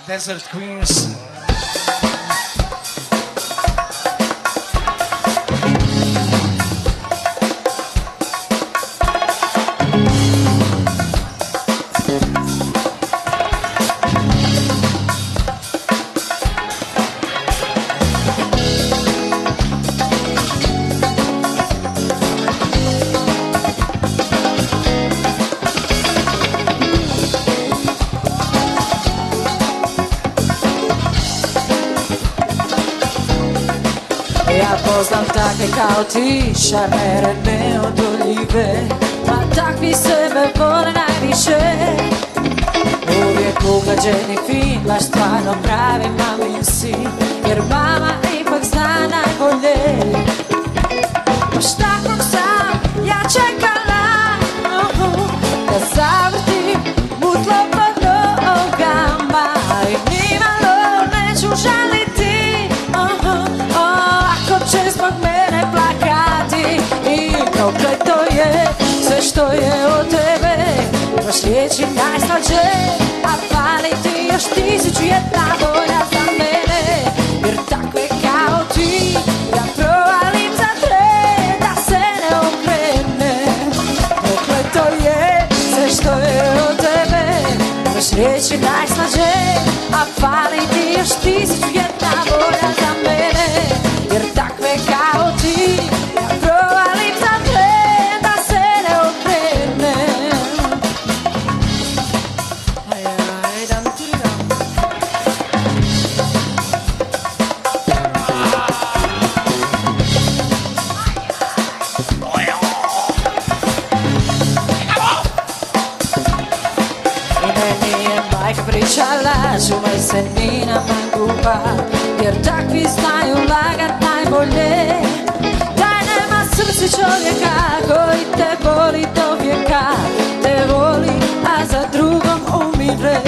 Desert Queens. Ja poznam takve kao ti, šarmere neodoljive, ma takvi sebe vole najviše. Uvijek uglađeni fin, baš stvarno pravi mamin sin, jer mama ipak zna najbolje. Baš takvog sam ja čekala, da zavrtim mutlo pod nogama i nimalo neću žaliti. Ako će zbog mene plakati i prokleto je sve što je od tebe. Baš riječi najslađe, a fali ti još 1001 volja za mene. Jer takve kao ti ja provalim za tren da se ne okrenem. Prokleto je sve što je od tebe. Baš riječi najslađe, a fali ti još 1001 volja za mene. Jer takve kao ti ja provalim za tren da se ne okrenem. I meni je majka pričala, čuvaj se ni na manguba, jer takvi znaju lagat najbolje. Daj nema srce čovjeka koji te voli do vijeka, te voli, a za drugom umire.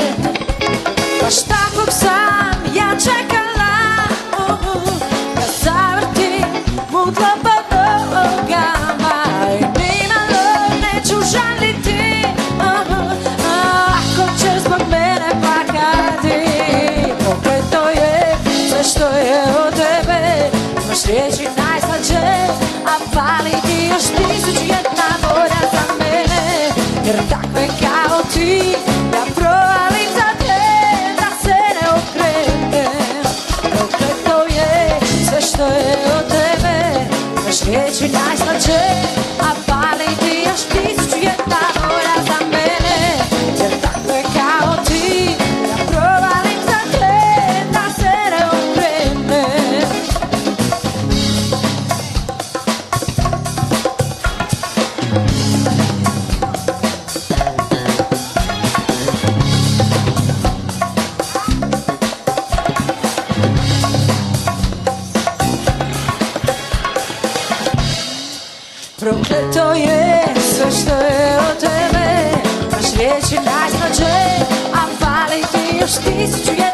Baš takvog sam ja čekala, da zavrtim mutlo pod nogama i nimalo neću žaliti. Ako će zbog mene plakati, prokleto je sve što je od tebe. Baš riječi najslađe, a fali ti još 1001 volja za mene. Jer takve kao ti ja provalim za tren da se ne okrenem. Prokleto je sve što je od tebe. Baš riječi najslađe, a fali ti još 1001 volja za mene. Jer takve kao ti ja provalim za tren da se ne okrenem. Prokleto je sve što je od tebe. Baš riječi najslađe, a fali ti još 1001